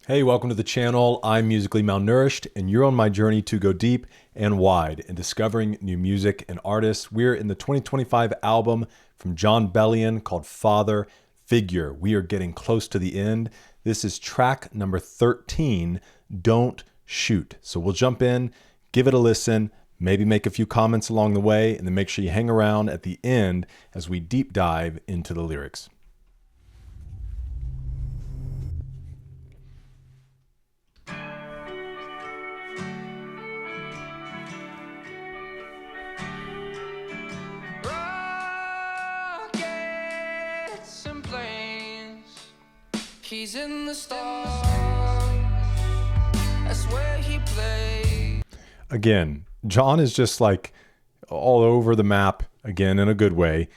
Hey, welcome to the channel. I'm musically malnourished, and you're on my journey to go deep and wide in discovering new music and artists. We're in the 2025 album from Jon Bellion called Father Figure. We are getting close to the end. This is track number 13, Don't Shoot. So we'll jump in, give it a listen, maybe make a few comments along the way, and then make sure you hang around at the end as we deep dive into the lyrics. He's in the stars, that's where he plays. Again, Jon is just like all over the map, again, in a good way,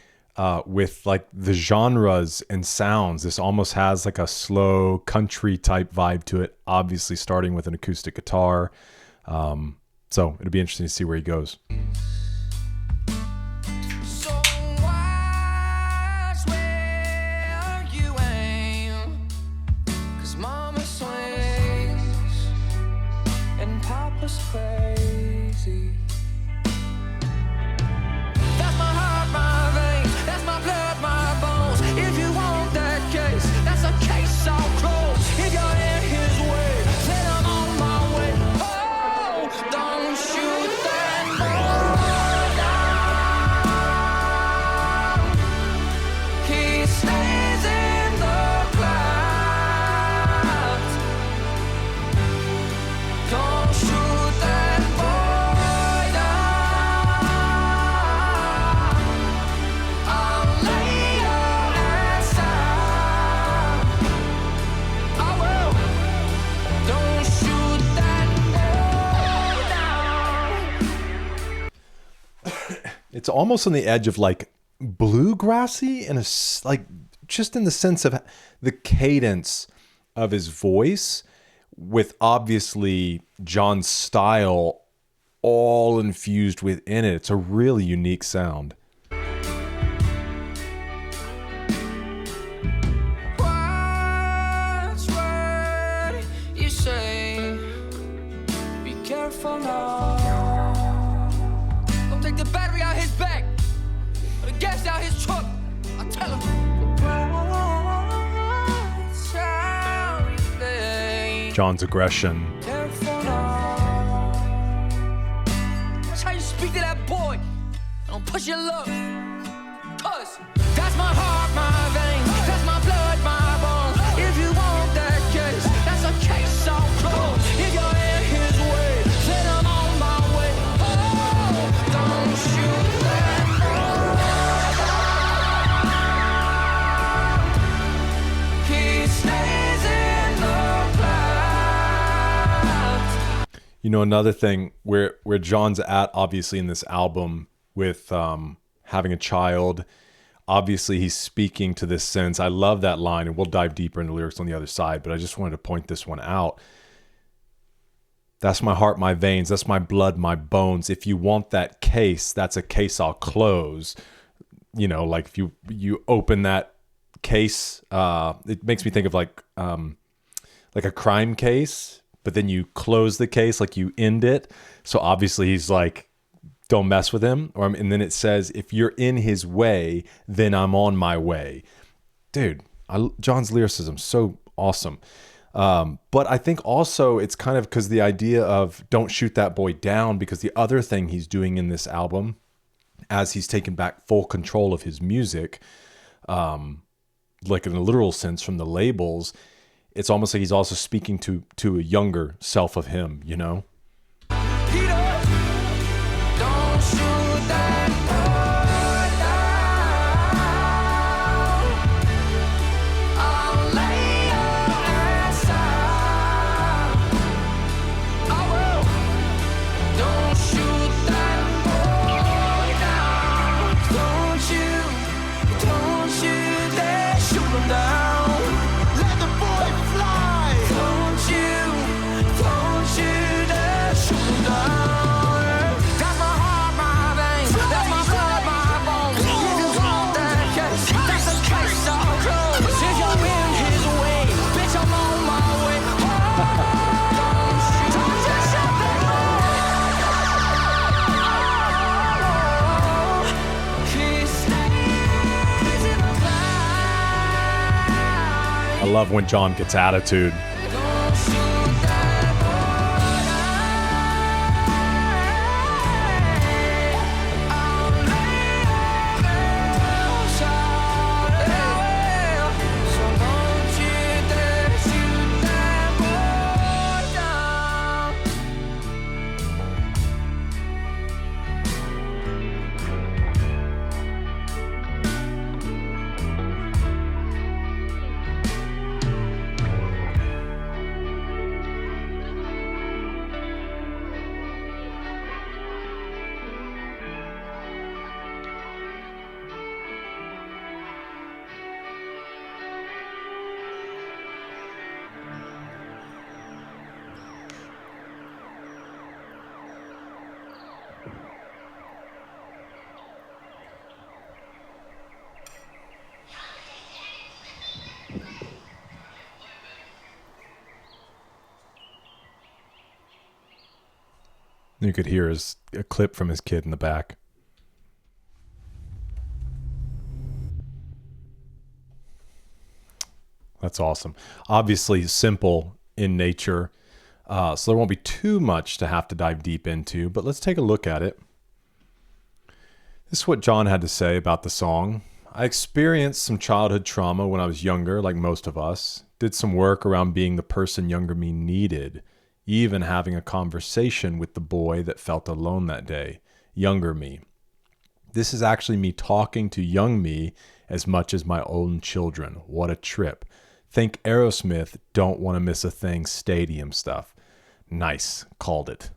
with like the genres and sounds. This almost has like a slow country type vibe to it, obviously starting with an acoustic guitar. So it'll be interesting to see where he goes. Crazy. That's my heart, my veins, that's my blood, my bones. If you want that case, that's a case I'll close. If you're in his way, then I'm on my way. Oh, don't shoot that boy down. He stays in the clouds. Don't shoot that. It's almost on the edge of like bluegrassy and like just in the sense of the cadence of his voice, with obviously Jon's style all infused within it. It's a really unique sound. Watch what you say. Be careful now. Don't take the battery out his back or the gas out his truck. I tell him. Jon's aggression. Careful now. That's how you speak to that boy. Don't push your luck. Cause that's my heart, my veins, that's my blood, my bones. If you want that case, that's a case I'll close. If you're in his way, then I'm on my way. Oh, don't shoot that boy. He stays in the clouds. You know, another thing where Jon's at, obviously, in this album with having a child, obviously he's speaking to this sense. I love that line, and we'll dive deeper into lyrics on the other side, but I just wanted to point this one out. That's my heart, my veins, that's my blood, my bones. If you want that case, that's a case I'll close. You know, like if you open that case, it makes me think of like a crime case, but then you close the case, like you end it. So obviously he's like, don't mess with him. And then it says, if you're in his way, then I'm on my way. Dude, Jon's lyricism, so awesome. But I think also it's kind of because the idea of don't shoot that boy down, because the other thing he's doing in this album, as he's taken back full control of his music, like in a literal sense from the labels, it's almost like he's also speaking to a younger self of him, you know? Don't shoot that boy down. I'll lay your ass out. I will. Don't shoot that boy down. Don't you dare shoot him down. Let the boy fly. Don't you dare shoot him down. That's my heart, my love when Jon gets attitude. Don't shoot that boy down. I'll lay outside. So don't you dare shoot that boy down. You could hear a clip from his kid in the back. That's awesome. Obviously simple in nature, so there won't be too much to have to dive deep into, but let's take a look at it. This is what Jon had to say about the song. I experienced some childhood trauma when I was younger, like most of us. Did some work around being the person younger me needed, even having a conversation with the boy that felt alone that day, younger me. This is actually me talking to young me as much as my own children. What a trip. Think Aerosmith, Don't Want to Miss a Thing stadium stuff. Nice. Called it.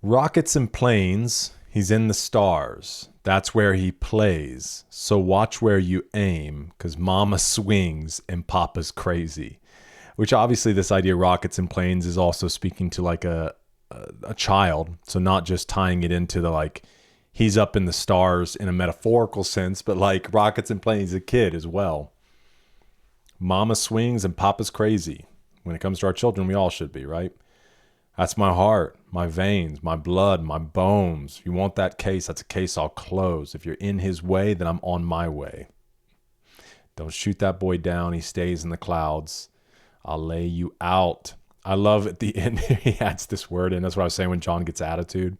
Rockets and planes, he's in the stars. That's where he plays. So watch where you aim, because mama swings and papa's crazy. Which obviously this idea of rockets and planes is also speaking to like a child. So not just tying it into the like, he's up in the stars in a metaphorical sense, but like rockets and planes, a kid as well. Mama swings and papa's crazy. When it comes to our children, we all should be, right? That's my heart, my veins, my blood, my bones. If you want that case, that's a case I'll close. If you're in his way, then I'm on my way. Don't shoot that boy down. He stays in the clouds. I'll lay you out. I love at the end, he adds this word in. That's what I was saying when Jon gets attitude.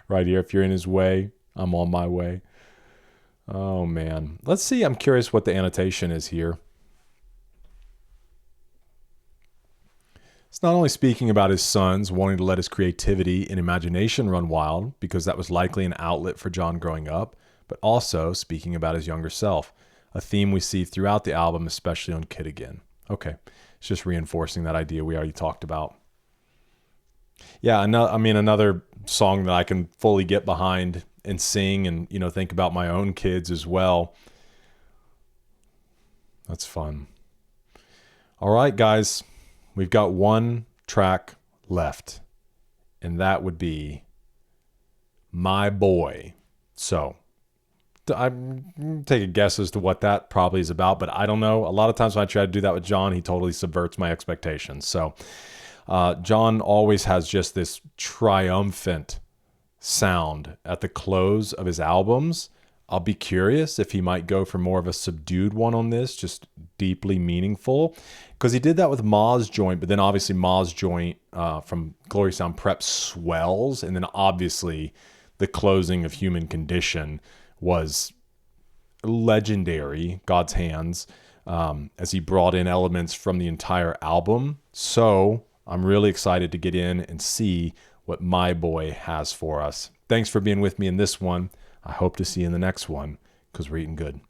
Right here, if you're in his way, I'm on my way. Oh, man. Let's see. I'm curious what the annotation is here. It's not only speaking about his sons wanting to let his creativity and imagination run wild, because that was likely an outlet for Jon growing up, but also speaking about his younger self, a theme we see throughout the album, especially on Kid Again. Okay, it's just reinforcing that idea we already talked about. Yeah, another song that I can fully get behind and sing and, think about my own kids as well. That's fun. All right, guys. We've got one track left, and that would be My Boy. So I'm take a guess as to what that probably is about, but I don't know. A lot of times when I try to do that with Jon, he totally subverts my expectations. So Jon always has just this triumphant sound at the close of his albums. I'll be curious if he might go for more of a subdued one on this, just deeply meaningful. Because he did that with Ma's Joint, but then obviously Ma's Joint from Glory Sound Prep swells. And then obviously the closing of Human Condition was legendary, God's Hands, as he brought in elements from the entire album. So I'm really excited to get in and see what My Boy has for us. Thanks for being with me in this one. I hope to see you in the next one, because we're eating good.